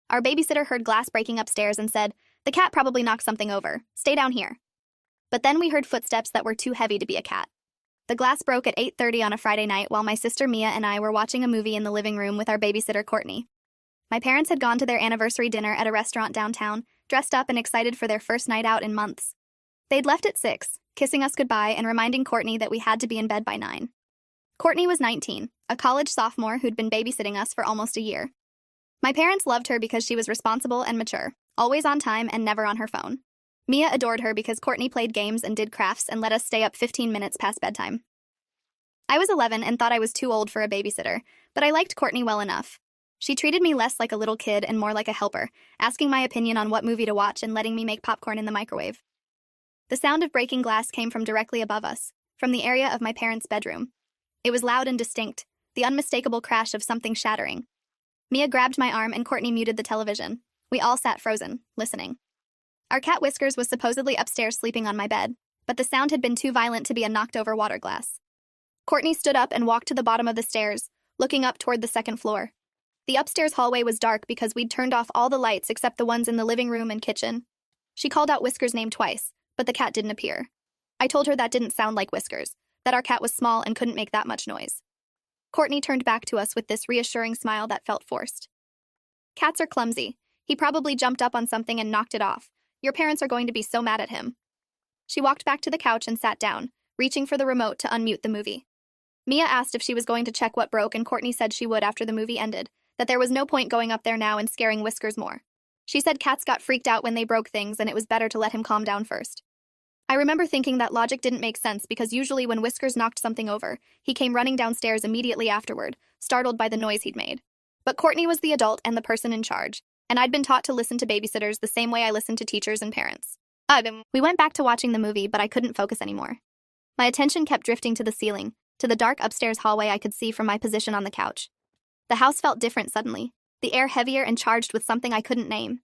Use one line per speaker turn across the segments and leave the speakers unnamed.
Our babysitter heard glass breaking upstairs and said, "The cat probably knocked something over. Stay down here." But then we heard footsteps that were too heavy to be a cat. The glass broke at 8:30 on a Friday night while my sister Mia and I were watching a movie in the living room with our babysitter Courtney. My parents had gone to their anniversary dinner at a restaurant downtown, dressed up and excited for their first night out in months. They'd left at 6, kissing us goodbye and reminding Courtney that we had to be in bed by 9. Courtney was 19, a college sophomore who'd been babysitting us for almost a year. My parents loved her because she was responsible and mature, always on time and never on her phone. Mia adored her because Courtney played games and did crafts and let us stay up 15 minutes past bedtime. I was 11 and thought I was too old for a babysitter, but I liked Courtney well enough. She treated me less like a little kid and more like a helper, asking my opinion on what movie to watch and letting me make popcorn in the microwave. The sound of breaking glass came from directly above us, from the area of my parents' bedroom. It was loud and distinct, the unmistakable crash of something shattering. Mia grabbed my arm and Courtney muted the television. We all sat frozen, listening. Our cat Whiskers was supposedly upstairs sleeping on my bed, but the sound had been too violent to be a knocked-over water glass. Courtney stood up and walked to the bottom of the stairs, looking up toward the second floor. The upstairs hallway was dark because we'd turned off all the lights except the ones in the living room and kitchen. She called out Whiskers' name twice, but the cat didn't appear. I told her that didn't sound like Whiskers, that our cat was small and couldn't make that much noise. Courtney turned back to us with this reassuring smile that felt forced. "Cats are clumsy. He probably jumped up on something and knocked it off. Your parents are going to be so mad at him." She walked back to the couch and sat down, reaching for the remote to unmute the movie. Mia asked if she was going to check what broke and Courtney said she would after the movie ended, that there was no point going up there now and scaring Whiskers more. She said cats got freaked out when they broke things and it was better to let him calm down first. I remember thinking that logic didn't make sense because usually when Whiskers knocked something over, he came running downstairs immediately afterward, startled by the noise he'd made. But Courtney was the adult and the person in charge, and I'd been taught to listen to babysitters the same way I listened to teachers and parents. We went back to watching the movie, but I couldn't focus anymore. My attention kept drifting to the ceiling, to the dark upstairs hallway I could see from my position on the couch. The house felt different suddenly, the air heavier and charged with something I couldn't name.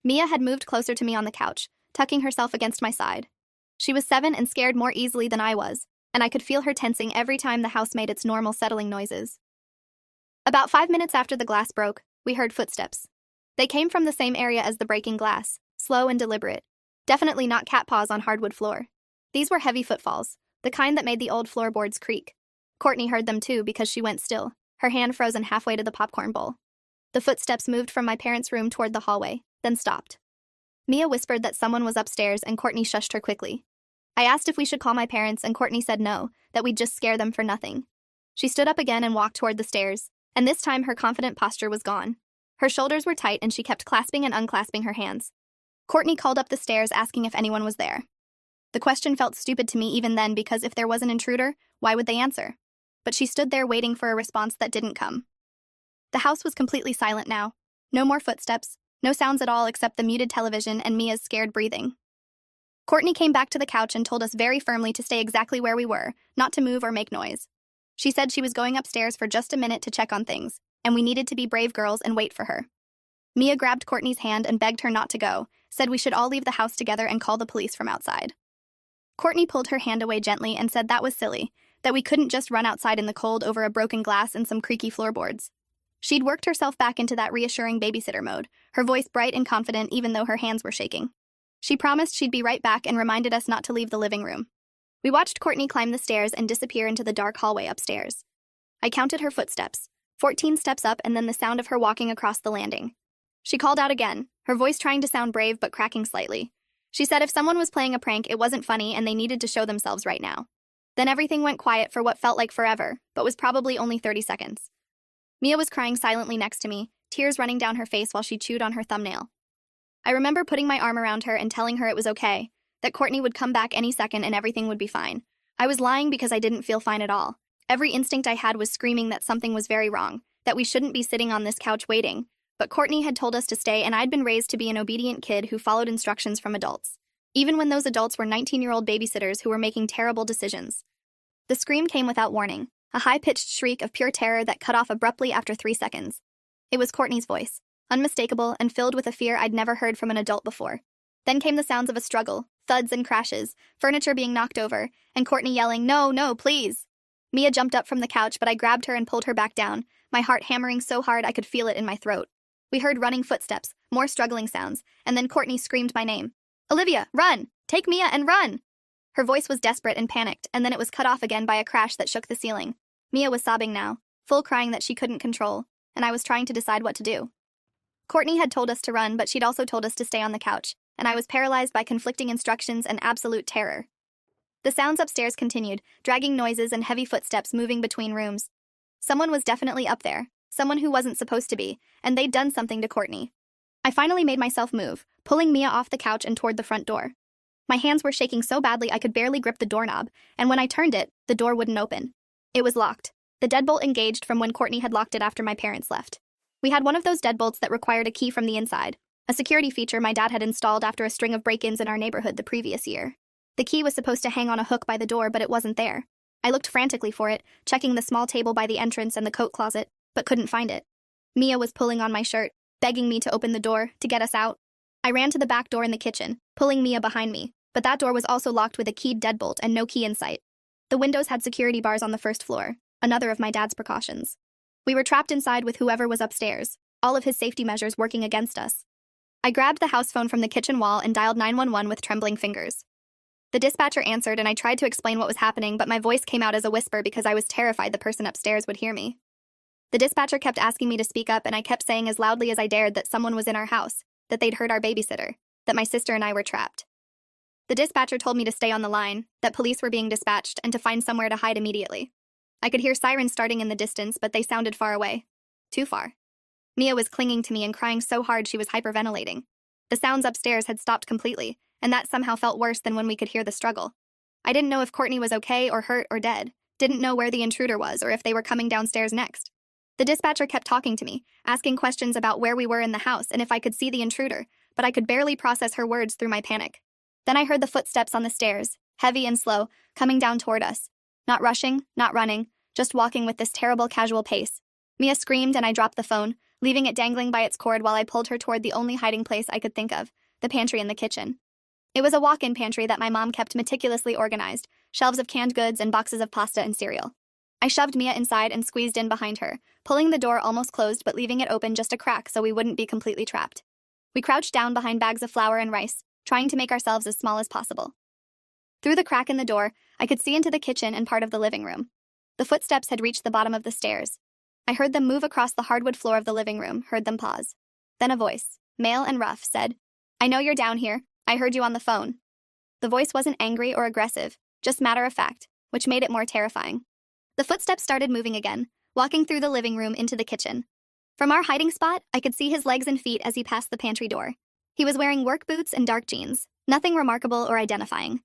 Mia had moved closer to me on the couch, tucking herself against my side. She was 7 and scared more easily than I was, and I could feel her tensing every time the house made its normal settling noises. About 5 minutes after the glass broke, we heard footsteps. They came from the same area as the breaking glass, slow and deliberate. Definitely not cat paws on hardwood floor. These were heavy footfalls, the kind that made the old floorboards creak. Courtney heard them too because she went still, her hand frozen halfway to the popcorn bowl. The footsteps moved from my parents' room toward the hallway, then stopped. Mia whispered that someone was upstairs and Courtney shushed her quickly. I asked if we should call my parents and Courtney said no, that we'd just scare them for nothing. She stood up again and walked toward the stairs, and this time her confident posture was gone. Her shoulders were tight and she kept clasping and unclasping her hands. Courtney called up the stairs asking if anyone was there. The question felt stupid to me even then because if there was an intruder, why would they answer? But she stood there waiting for a response that didn't come. The house was completely silent now. No more footsteps, no sounds at all except the muted television and Mia's scared breathing. Courtney came back to the couch and told us very firmly to stay exactly where we were, not to move or make noise. She said she was going upstairs for just a minute to check on things, and we needed to be brave girls and wait for her. Mia grabbed Courtney's hand and begged her not to go, said we should all leave the house together and call the police from outside. Courtney pulled her hand away gently and said that was silly, that we couldn't just run outside in the cold over a broken glass and some creaky floorboards. She'd worked herself back into that reassuring babysitter mode, her voice bright and confident even though her hands were shaking. She promised she'd be right back and reminded us not to leave the living room. We watched Courtney climb the stairs and disappear into the dark hallway upstairs. I counted her footsteps, 14 steps up and then the sound of her walking across the landing. She called out again, her voice trying to sound brave but cracking slightly. She said if someone was playing a prank, it wasn't funny and they needed to show themselves right now. Then everything went quiet for what felt like forever, but was probably only 30 seconds. Mia was crying silently next to me, tears running down her face while she chewed on her thumbnail. I remember putting my arm around her and telling her it was okay, that Courtney would come back any second and everything would be fine. I was lying because I didn't feel fine at all. Every instinct I had was screaming that something was very wrong, that we shouldn't be sitting on this couch waiting. But Courtney had told us to stay and I'd been raised to be an obedient kid who followed instructions from adults, even when those adults were 19-year-old babysitters who were making terrible decisions. The scream came without warning, a high-pitched shriek of pure terror that cut off abruptly after 3 seconds. It was Courtney's voice, unmistakable and filled with a fear I'd never heard from an adult before. Then came the sounds of a struggle, thuds and crashes, furniture being knocked over, and Courtney yelling, "No, no, please!" Mia jumped up from the couch, but I grabbed her and pulled her back down, my heart hammering so hard I could feel it in my throat. We heard running footsteps, more struggling sounds, and then Courtney screamed my name. "Olivia, run! Take Mia and run!" Her voice was desperate and panicked, and then it was cut off again by a crash that shook the ceiling. Mia was sobbing now, full crying that she couldn't control, and I was trying to decide what to do. Courtney had told us to run, but she'd also told us to stay on the couch, and I was paralyzed by conflicting instructions and absolute terror. The sounds upstairs continued, dragging noises and heavy footsteps moving between rooms. Someone was definitely up there, someone who wasn't supposed to be, and they'd done something to Courtney. I finally made myself move, pulling Mia off the couch and toward the front door. My hands were shaking so badly I could barely grip the doorknob, and when I turned it, the door wouldn't open. It was locked. The deadbolt engaged from when Courtney had locked it after my parents left. We had one of those deadbolts that required a key from the inside, a security feature my dad had installed after a string of break-ins in our neighborhood the previous year. The key was supposed to hang on a hook by the door, but it wasn't there. I looked frantically for it, checking the small table by the entrance and the coat closet, but couldn't find it. Mia was pulling on my shirt, begging me to open the door, to get us out. I ran to the back door in the kitchen, pulling Mia behind me, but that door was also locked with a keyed deadbolt and no key in sight. The windows had security bars on the first floor, another of my dad's precautions. We were trapped inside with whoever was upstairs, all of his safety measures working against us. I grabbed the house phone from the kitchen wall and dialed 911 with trembling fingers. The dispatcher answered and I tried to explain what was happening, but my voice came out as a whisper because I was terrified the person upstairs would hear me. The dispatcher kept asking me to speak up and I kept saying as loudly as I dared that someone was in our house, that they'd hurt our babysitter, that my sister and I were trapped. The dispatcher told me to stay on the line, that police were being dispatched, and to find somewhere to hide immediately. I could hear sirens starting in the distance, but they sounded far away. Too far. Mia was clinging to me and crying so hard she was hyperventilating. The sounds upstairs had stopped completely, and that somehow felt worse than when we could hear the struggle. I didn't know if Courtney was okay or hurt or dead, didn't know where the intruder was or if they were coming downstairs next. The dispatcher kept talking to me, asking questions about where we were in the house and if I could see the intruder, but I could barely process her words through my panic. Then I heard the footsteps on the stairs, heavy and slow, coming down toward us. Not rushing, not running, just walking with this terrible casual pace. Mia screamed and I dropped the phone, leaving it dangling by its cord while I pulled her toward the only hiding place I could think of, the pantry in the kitchen. It was a walk-in pantry that my mom kept meticulously organized, shelves of canned goods and boxes of pasta and cereal. I shoved Mia inside and squeezed in behind her, pulling the door almost closed but leaving it open just a crack so we wouldn't be completely trapped. We crouched down behind bags of flour and rice, trying to make ourselves as small as possible. Through the crack in the door, I could see into the kitchen and part of the living room. The footsteps had reached the bottom of the stairs. I heard them move across the hardwood floor of the living room, heard them pause. Then a voice, male and rough, said, "I know you're down here. I heard you on the phone." The voice wasn't angry or aggressive, just matter of fact, which made it more terrifying. The footsteps started moving again, walking through the living room into the kitchen. From our hiding spot, I could see his legs and feet as he passed the pantry door. He was wearing work boots and dark jeans, nothing remarkable or identifying.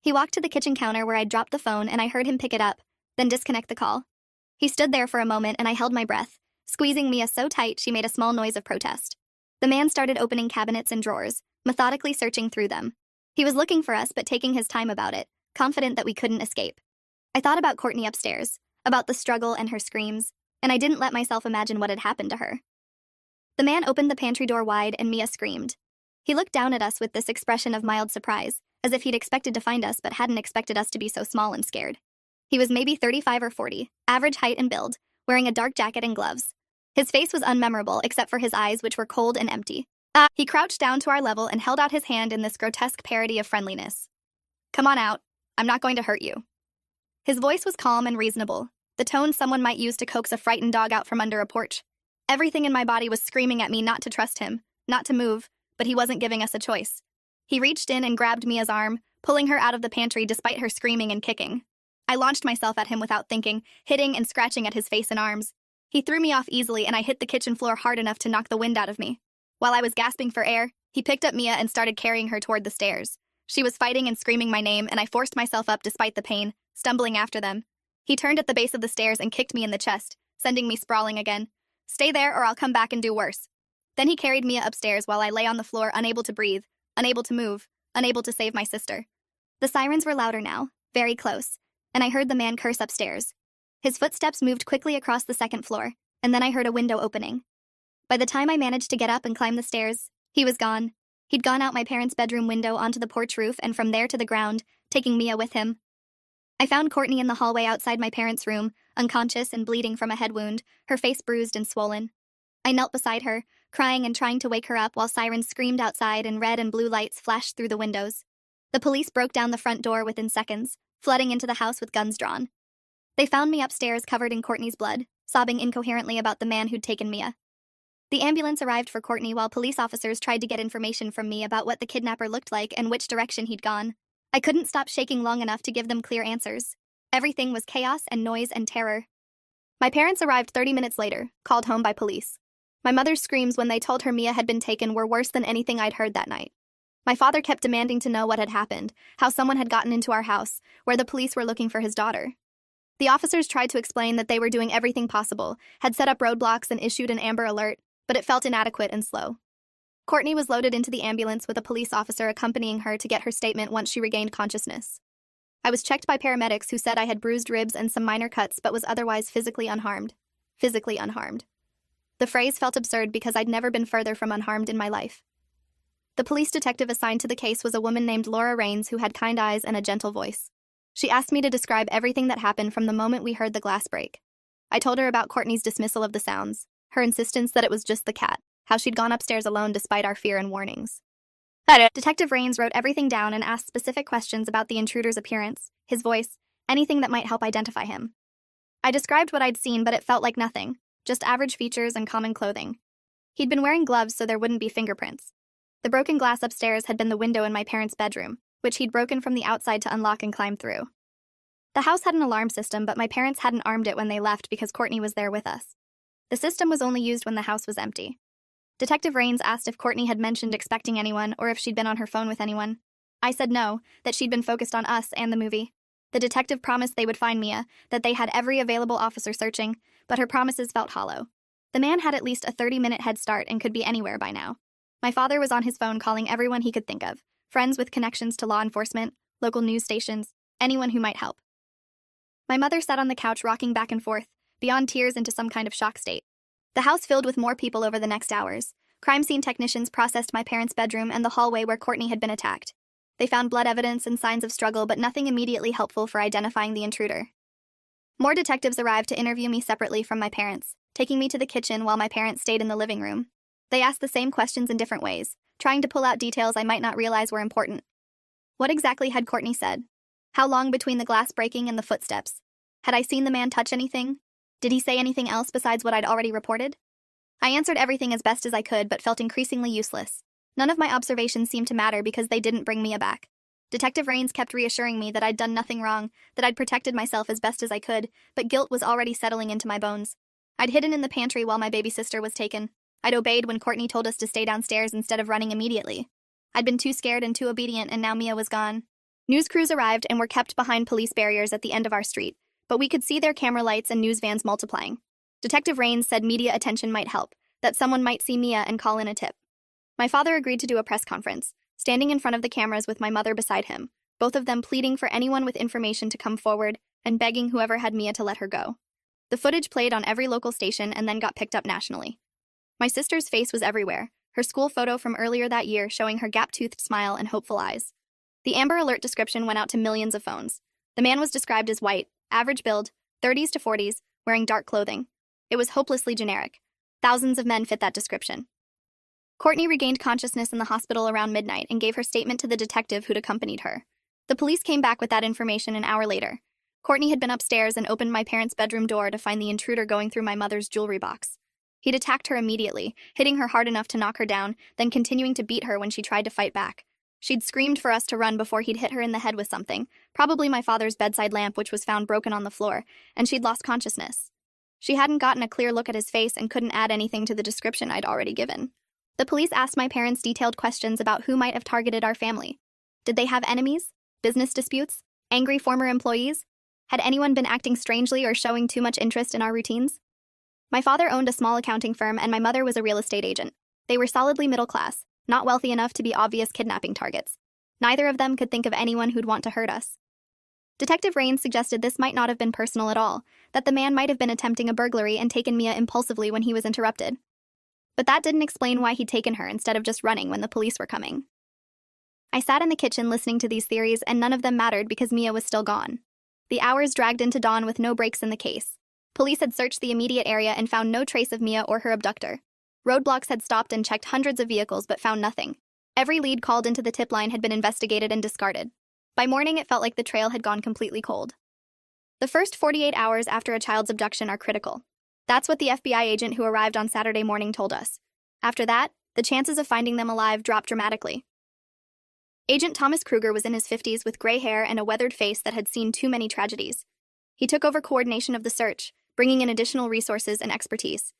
He walked to the kitchen counter where I'd dropped the phone and I heard him pick it up, then disconnect the call. He stood there for a moment and I held my breath, squeezing Mia so tight she made a small noise of protest. The man started opening cabinets and drawers, methodically searching through them. He was looking for us but taking his time about it, confident that we couldn't escape. I thought about Courtney upstairs, about the struggle and her screams, and I didn't let myself imagine what had happened to her. The man opened the pantry door wide and Mia screamed. He looked down at us with this expression of mild surprise, as if he'd expected to find us but hadn't expected us to be so small and scared. He was maybe 35 or 40, average height and build, wearing a dark jacket and gloves. His face was unmemorable except for his eyes, which were cold and empty. He crouched down to our level and held out his hand in this grotesque parody of friendliness. "Come on out. I'm not going to hurt you." His voice was calm and reasonable, the tone someone might use to coax a frightened dog out from under a porch. Everything in my body was screaming at me not to trust him, not to move, but he wasn't giving us a choice. He reached in and grabbed Mia's arm, pulling her out of the pantry despite her screaming and kicking. I launched myself at him without thinking, hitting and scratching at his face and arms. He threw me off easily and I hit the kitchen floor hard enough to knock the wind out of me. While I was gasping for air, he picked up Mia and started carrying her toward the stairs. She was fighting and screaming my name and I forced myself up despite the pain, stumbling after them. He turned at the base of the stairs and kicked me in the chest, sending me sprawling again. "Stay there or I'll come back and do worse." Then he carried Mia upstairs while I lay on the floor unable to breathe, unable to move, unable to save my sister. The sirens were louder now, very close, and I heard the man curse upstairs. His footsteps moved quickly across the second floor, and then I heard a window opening. By the time I managed to get up and climb the stairs, he was gone. He'd gone out my parents' bedroom window onto the porch roof and from there to the ground, taking Mia with him. I found Courtney in the hallway outside my parents' room, unconscious and bleeding from a head wound, her face bruised and swollen. I knelt beside her, crying and trying to wake her up while sirens screamed outside and red and blue lights flashed through the windows. The police broke down the front door within seconds, flooding into the house with guns drawn. They found me upstairs covered in Courtney's blood, sobbing incoherently about the man who'd taken Mia. The ambulance arrived for Courtney while police officers tried to get information from me about what the kidnapper looked like and which direction he'd gone. I couldn't stop shaking long enough to give them clear answers. Everything was chaos and noise and terror. My parents arrived 30 minutes later, called home by police. My mother's screams when they told her Mia had been taken were worse than anything I'd heard that night. My father kept demanding to know what had happened, how someone had gotten into our house, where the police were looking for his daughter. The officers tried to explain that they were doing everything possible, had set up roadblocks and issued an Amber Alert, but it felt inadequate and slow. Courtney was loaded into the ambulance with a police officer accompanying her to get her statement once she regained consciousness. I was checked by paramedics who said I had bruised ribs and some minor cuts but was otherwise physically unharmed. Physically unharmed. The phrase felt absurd because I'd never been further from unharmed in my life. The police detective assigned to the case was a woman named Laura Rains who had kind eyes and a gentle voice. She asked me to describe everything that happened from the moment we heard the glass break. I told her about Courtney's dismissal of the sounds, her insistence that it was just the cat, how she'd gone upstairs alone despite our fear and warnings. Detective Rains wrote everything down and asked specific questions about the intruder's appearance, his voice, anything that might help identify him. I described what I'd seen, but it felt like nothing, just average features and common clothing. He'd been wearing gloves so there wouldn't be fingerprints. The broken glass upstairs had been the window in my parents' bedroom, which he'd broken from the outside to unlock and climb through. The house had an alarm system, but my parents hadn't armed it when they left because Courtney was there with us. The system was only used when the house was empty. Detective Rains asked if Courtney had mentioned expecting anyone or if she'd been on her phone with anyone. I said no, that she'd been focused on us and the movie. The detective promised they would find Mia, that they had every available officer searching, but her promises felt hollow. The man had at least a 30-minute head start and could be anywhere by now. My father was on his phone calling everyone he could think of, friends with connections to law enforcement, local news stations, anyone who might help. My mother sat on the couch rocking back and forth, beyond tears into some kind of shock state. The house filled with more people over the next hours. Crime scene technicians processed my parents' bedroom and the hallway where Courtney had been attacked. They found blood evidence and signs of struggle, but nothing immediately helpful for identifying the intruder. More detectives arrived to interview me separately from my parents, taking me to the kitchen while my parents stayed in the living room. They asked the same questions in different ways, trying to pull out details I might not realize were important. What exactly had Courtney said? How long between the glass breaking and the footsteps? Had I seen the man touch anything? Did he say anything else besides what I'd already reported? I answered everything as best as I could, but felt increasingly useless. None of my observations seemed to matter because they didn't bring Mia back. Detective Rains kept reassuring me that I'd done nothing wrong, that I'd protected myself as best as I could, but guilt was already settling into my bones. I'd hidden in the pantry while my baby sister was taken. I'd obeyed when Courtney told us to stay downstairs instead of running immediately. I'd been too scared and too obedient, and now Mia was gone. News crews arrived and were kept behind police barriers at the end of our street, but we could see their camera lights and news vans multiplying. Detective Rains said media attention might help, that someone might see Mia and call in a tip. My father agreed to do a press conference, standing in front of the cameras with my mother beside him, both of them pleading for anyone with information to come forward and begging whoever had Mia to let her go. The footage played on every local station and then got picked up nationally. My sister's face was everywhere, her school photo from earlier that year showing her gap-toothed smile and hopeful eyes. The Amber Alert description went out to millions of phones. The man was described as white, average build, 30s to 40s, wearing dark clothing. It was hopelessly generic. Thousands of men fit that description. Courtney regained consciousness in the hospital around midnight and gave her statement to the detective who'd accompanied her. The police came back with that information an hour later. Courtney had been upstairs and opened my parents' bedroom door to find the intruder going through my mother's jewelry box. He'd attacked her immediately, hitting her hard enough to knock her down, then continuing to beat her when she tried to fight back. She'd screamed for us to run before he'd hit her in the head with something, probably my father's bedside lamp, which was found broken on the floor, and she'd lost consciousness. She hadn't gotten a clear look at his face and couldn't add anything to the description I'd already given. The police asked my parents detailed questions about who might have targeted our family. Did they have enemies? Business disputes? Angry former employees? Had anyone been acting strangely or showing too much interest in our routines? My father owned a small accounting firm and my mother was a real estate agent. They were solidly middle class, not wealthy enough to be obvious kidnapping targets. Neither of them could think of anyone who'd want to hurt us. Detective Rains suggested this might not have been personal at all, that the man might have been attempting a burglary and taken Mia impulsively when he was interrupted. But that didn't explain why he'd taken her instead of just running when the police were coming. I sat in the kitchen listening to these theories, and none of them mattered because Mia was still gone. The hours dragged into dawn with no breaks in the case. Police had searched the immediate area and found no trace of Mia or her abductor. Roadblocks had stopped and checked hundreds of vehicles but found nothing. Every lead called into the tip line had been investigated and discarded. By morning, it felt like the trail had gone completely cold. The first 48 hours after a child's abduction are critical. That's what the FBI agent who arrived on Saturday morning told us. After that, the chances of finding them alive dropped dramatically. Agent Thomas Kruger was in his 50s with gray hair and a weathered face that had seen too many tragedies. He took over coordination of the search, bringing in additional resources and expertise.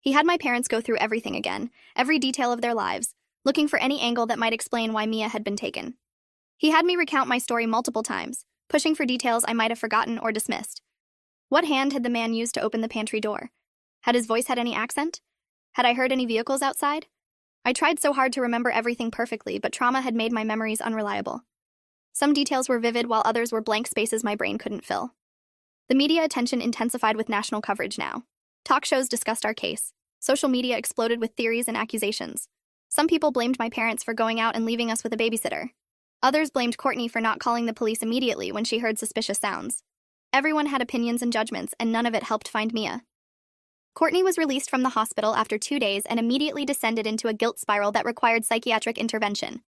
He had my parents go through everything again, every detail of their lives, looking for any angle that might explain why Mia had been taken. He had me recount my story multiple times, pushing for details I might have forgotten or dismissed. What hand had the man used to open the pantry door? Had his voice had any accent? Had I heard any vehicles outside? I tried so hard to remember everything perfectly, but trauma had made my memories unreliable. Some details were vivid while others were blank spaces my brain couldn't fill. The media attention intensified with national coverage now. Talk shows discussed our case. Social media exploded with theories and accusations. Some people blamed my parents for going out and leaving us with a babysitter. Others blamed Courtney for not calling the police immediately when she heard suspicious sounds. Everyone had opinions and judgments, and none of it helped find Mia. Courtney was released from the hospital after 2 days and immediately descended into a guilt spiral that required psychiatric intervention.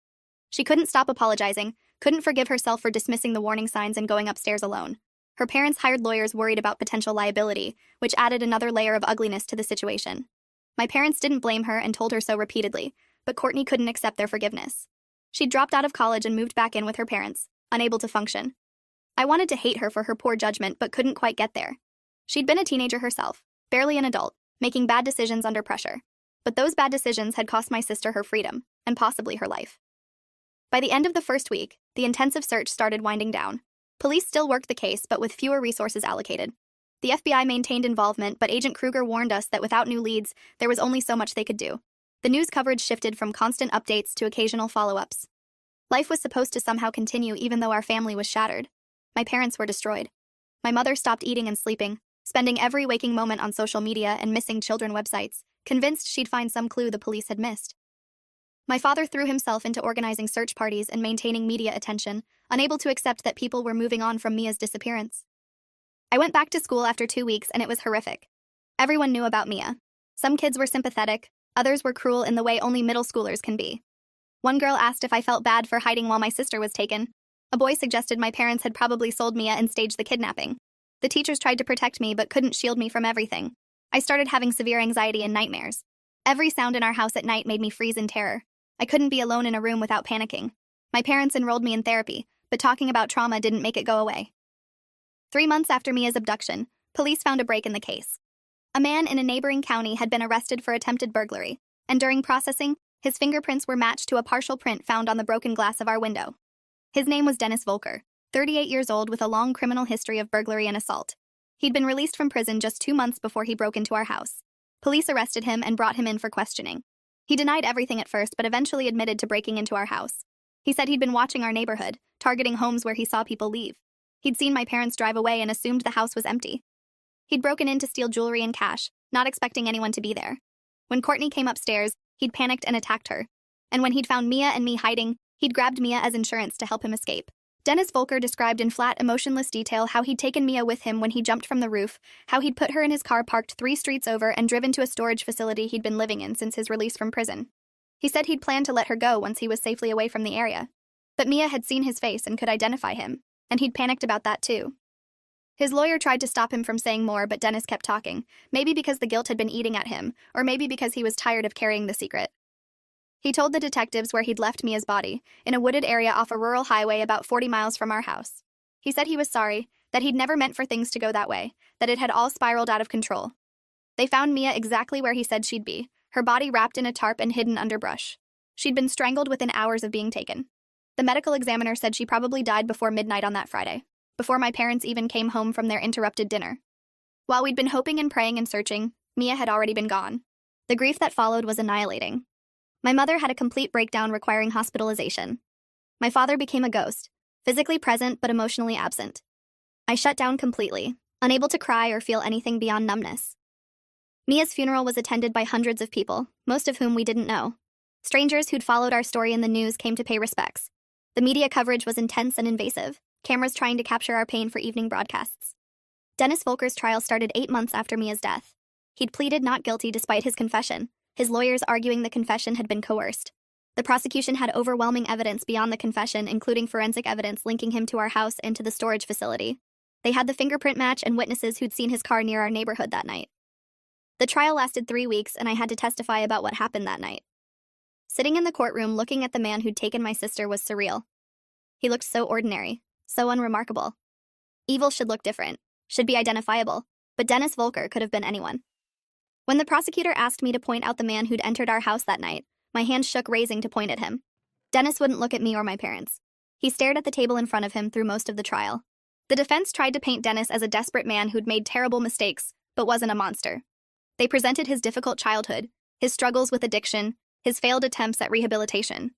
She couldn't stop apologizing, couldn't forgive herself for dismissing the warning signs and going upstairs alone. Her parents hired lawyers worried about potential liability, which added another layer of ugliness to the situation. My parents didn't blame her and told her so repeatedly, but Courtney couldn't accept their forgiveness. She dropped out of college and moved back in with her parents, unable to function. I wanted to hate her for her poor judgment but couldn't quite get there. She'd been a teenager herself, barely an adult, making bad decisions under pressure. But those bad decisions had cost my sister her freedom, and possibly her life. By the end of the first week, the intensive search started winding down. Police still worked the case, but with fewer resources allocated. The FBI maintained involvement, but Agent Kruger warned us that without new leads, there was only so much they could do. The news coverage shifted from constant updates to occasional follow-ups. Life was supposed to somehow continue even though our family was shattered. My parents were destroyed. My mother stopped eating and sleeping, spending every waking moment on social media and missing children websites, convinced she'd find some clue the police had missed. My father threw himself into organizing search parties and maintaining media attention, unable to accept that people were moving on from Mia's disappearance. I went back to school after 2 weeks and it was horrific. Everyone knew about Mia. Some kids were sympathetic, others were cruel in the way only middle schoolers can be. One girl asked if I felt bad for hiding while my sister was taken. A boy suggested my parents had probably sold Mia and staged the kidnapping. The teachers tried to protect me but couldn't shield me from everything. I started having severe anxiety and nightmares. Every sound in our house at night made me freeze in terror. I couldn't be alone in a room without panicking. My parents enrolled me in therapy, but talking about trauma didn't make it go away. 3 months after Mia's abduction, police found a break in the case. A man in a neighboring county had been arrested for attempted burglary, and during processing, his fingerprints were matched to a partial print found on the broken glass of our window. His name was Dennis Volker, 38 years old with a long criminal history of burglary and assault. He'd been released from prison just 2 months before he broke into our house. Police arrested him and brought him in for questioning. He denied everything at first, but eventually admitted to breaking into our house. He said he'd been watching our neighborhood, targeting homes where he saw people leave. He'd seen my parents drive away and assumed the house was empty. He'd broken in to steal jewelry and cash, not expecting anyone to be there. When Courtney came upstairs, he'd panicked and attacked her. And when he'd found Mia and me hiding, he'd grabbed Mia as insurance to help him escape. Dennis Volker described in flat, emotionless detail how he'd taken Mia with him when he jumped from the roof, how he'd put her in his car parked 3 streets over and driven to a storage facility he'd been living in since his release from prison. He said he'd planned to let her go once he was safely away from the area. But Mia had seen his face and could identify him, and he'd panicked about that too. His lawyer tried to stop him from saying more, but Dennis kept talking, maybe because the guilt had been eating at him, or maybe because he was tired of carrying the secret. He told the detectives where he'd left Mia's body, in a wooded area off a rural highway about 40 miles from our house. He said he was sorry, that he'd never meant for things to go that way, that it had all spiraled out of control. They found Mia exactly where he said she'd be, her body wrapped in a tarp and hidden under brush. She'd been strangled within hours of being taken. The medical examiner said she probably died before midnight on that Friday, before my parents even came home from their interrupted dinner. While we'd been hoping and praying and searching, Mia had already been gone. The grief that followed was annihilating. My mother had a complete breakdown requiring hospitalization. My father became a ghost, physically present but emotionally absent. I shut down completely, unable to cry or feel anything beyond numbness. Mia's funeral was attended by hundreds of people, most of whom we didn't know. Strangers who'd followed our story in the news came to pay respects. The media coverage was intense and invasive, cameras trying to capture our pain for evening broadcasts. Dennis Volker's trial started 8 months after Mia's death. He'd pleaded not guilty despite his confession, his lawyers arguing the confession had been coerced. The prosecution had overwhelming evidence beyond the confession, including forensic evidence linking him to our house and to the storage facility. They had the fingerprint match and witnesses who'd seen his car near our neighborhood that night. The trial lasted 3 weeks, and I had to testify about what happened that night. Sitting in the courtroom looking at the man who'd taken my sister was surreal. He looked so ordinary, so unremarkable. Evil should look different, should be identifiable, but Dennis Volker could have been anyone. When the prosecutor asked me to point out the man who'd entered our house that night, my hand shook, raising to point at him. Dennis wouldn't look at me or my parents. He stared at the table in front of him through most of the trial. The defense tried to paint Dennis as a desperate man who'd made terrible mistakes, but wasn't a monster. They presented his difficult childhood, his struggles with addiction, his failed attempts at rehabilitation.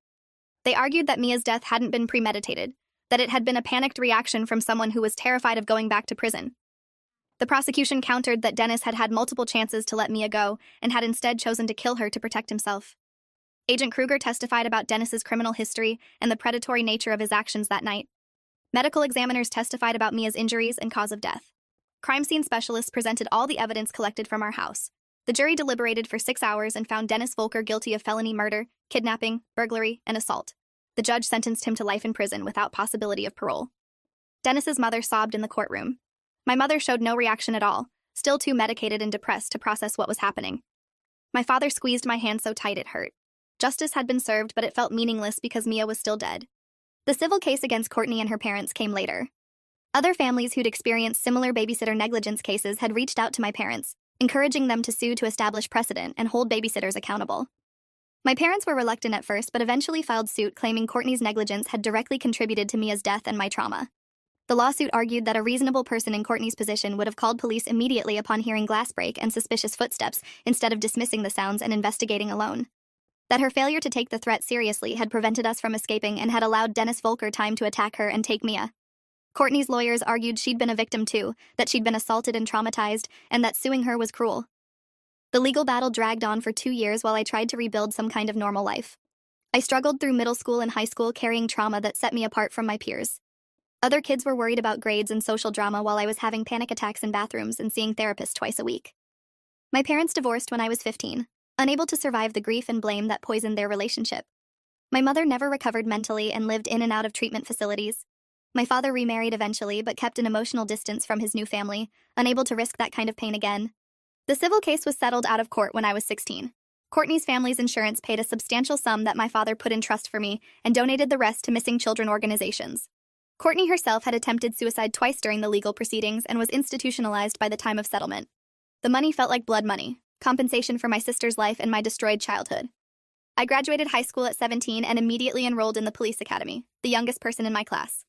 They argued that Mia's death hadn't been premeditated, that it had been a panicked reaction from someone who was terrified of going back to prison. The prosecution countered that Dennis had had multiple chances to let Mia go and had instead chosen to kill her to protect himself. Agent Kruger testified about Dennis's criminal history and the predatory nature of his actions that night. Medical examiners testified about Mia's injuries and cause of death. Crime scene specialists presented all the evidence collected from our house. The jury deliberated for 6 hours and found Dennis Volker guilty of felony murder, kidnapping, burglary, and assault. The judge sentenced him to life in prison without possibility of parole. Dennis's mother sobbed in the courtroom. My mother showed no reaction at all, still too medicated and depressed to process what was happening. My father squeezed my hand so tight it hurt. Justice had been served, but it felt meaningless because Mia was still dead. The civil case against Courtney and her parents came later. Other families who'd experienced similar babysitter negligence cases had reached out to my parents, encouraging them to sue to establish precedent and hold babysitters accountable. My parents were reluctant at first, but eventually filed suit claiming Courtney's negligence had directly contributed to Mia's death and my trauma. The lawsuit argued that a reasonable person in Courtney's position would have called police immediately upon hearing glass break and suspicious footsteps instead of dismissing the sounds and investigating alone. That her failure to take the threat seriously had prevented us from escaping and had allowed Dennis Volker time to attack her and take Mia. Courtney's lawyers argued she'd been a victim too, that she'd been assaulted and traumatized, and that suing her was cruel. The legal battle dragged on for 2 years while I tried to rebuild some kind of normal life. I struggled through middle school and high school carrying trauma that set me apart from my peers. Other kids were worried about grades and social drama while I was having panic attacks in bathrooms and seeing therapists twice a week. My parents divorced when I was 15, unable to survive the grief and blame that poisoned their relationship. My mother never recovered mentally and lived in and out of treatment facilities. My father remarried eventually but kept an emotional distance from his new family, unable to risk that kind of pain again. The civil case was settled out of court when I was 16. Courtney's family's insurance paid a substantial sum that my father put in trust for me and donated the rest to missing children organizations. Courtney herself had attempted suicide twice during the legal proceedings and was institutionalized by the time of settlement. The money felt like blood money, compensation for my sister's life and my destroyed childhood. I graduated high school at 17 and immediately enrolled in the police academy, the youngest person in my class.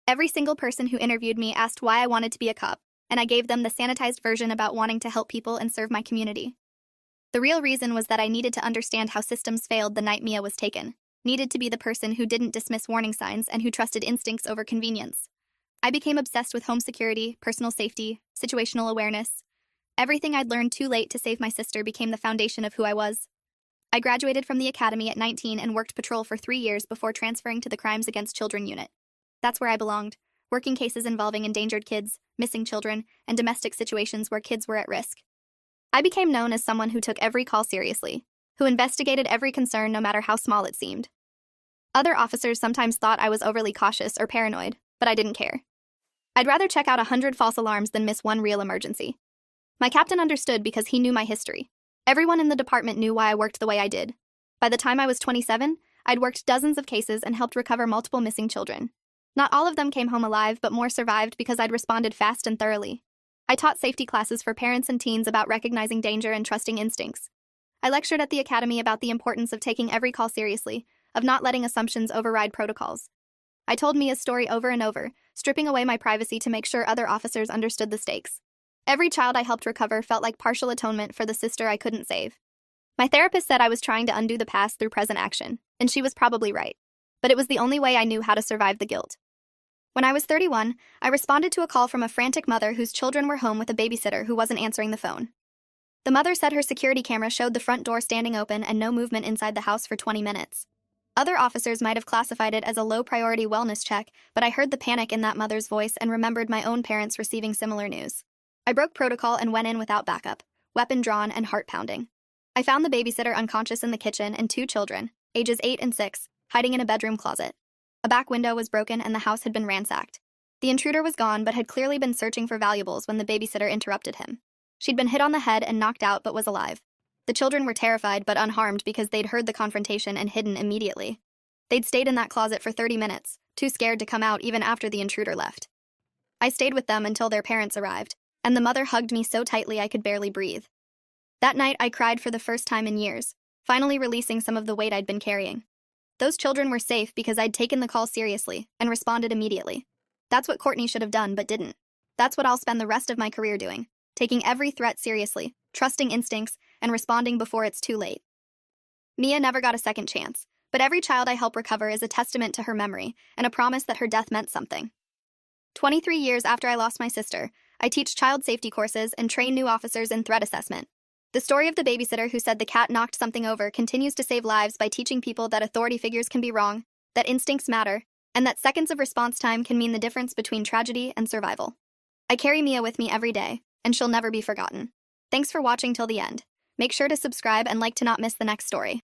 Every single person who interviewed me asked why I wanted to be a cop, and I gave them the sanitized version about wanting to help people and serve my community. The real reason was that I needed to understand how systems failed the night Mia was taken, needed to be the person who didn't dismiss warning signs and who trusted instincts over convenience. I became obsessed with home security, personal safety, situational awareness. Everything I'd learned too late to save my sister became the foundation of who I was. I graduated from the academy at 19 and worked patrol for 3 years before transferring to the Crimes Against Children unit. That's where I belonged, working cases involving endangered kids, missing children, and domestic situations where kids were at risk. I became known as someone who took every call seriously, who investigated every concern no matter how small it seemed. Other officers sometimes thought I was overly cautious or paranoid, but I didn't care. I'd rather check out 100 false alarms than miss one real emergency. My captain understood because he knew my history. Everyone in the department knew why I worked the way I did. By the time I was 27, I'd worked dozens of cases and helped recover multiple missing children. Not all of them came home alive, but more survived because I'd responded fast and thoroughly. I taught safety classes for parents and teens about recognizing danger and trusting instincts. I lectured at the academy about the importance of taking every call seriously, of not letting assumptions override protocols. I told Mia's story over and over, stripping away my privacy to make sure other officers understood the stakes. Every child I helped recover felt like partial atonement for the sister I couldn't save. My therapist said I was trying to undo the past through present action, and she was probably right. But it was the only way I knew how to survive the guilt. When I was 31, I responded to a call from a frantic mother whose children were home with a babysitter who wasn't answering the phone. The mother said her security camera showed the front door standing open and no movement inside the house for 20 minutes. Other officers might have classified it as a low-priority wellness check, but I heard the panic in that mother's voice and remembered my own parents receiving similar news. I broke protocol and went in without backup, weapon drawn and heart pounding. I found the babysitter unconscious in the kitchen and 2 children, ages 8 and 6, hiding in a bedroom closet. A back window was broken and the house had been ransacked. The intruder was gone but had clearly been searching for valuables when the babysitter interrupted him. She'd been hit on the head and knocked out but was alive. The children were terrified but unharmed because they'd heard the confrontation and hidden immediately. They'd stayed in that closet for 30 minutes, too scared to come out even after the intruder left. I stayed with them until their parents arrived, and the mother hugged me so tightly I could barely breathe. That night, I cried for the first time in years, finally releasing some of the weight I'd been carrying. Those children were safe because I'd taken the call seriously and responded immediately. That's what Courtney should have done but didn't. That's what I'll spend the rest of my career doing, taking every threat seriously, trusting instincts, and responding before it's too late. Mia never got a second chance, but every child I help recover is a testament to her memory and a promise that her death meant something. 23 years after I lost my sister, I teach child safety courses and train new officers in threat assessment. The story of the babysitter who said the cat knocked something over continues to save lives by teaching people that authority figures can be wrong, that instincts matter, and that seconds of response time can mean the difference between tragedy and survival. I carry Mia with me every day, and she'll never be forgotten. Thanks for watching till the end. Make sure to subscribe and like to not miss the next story.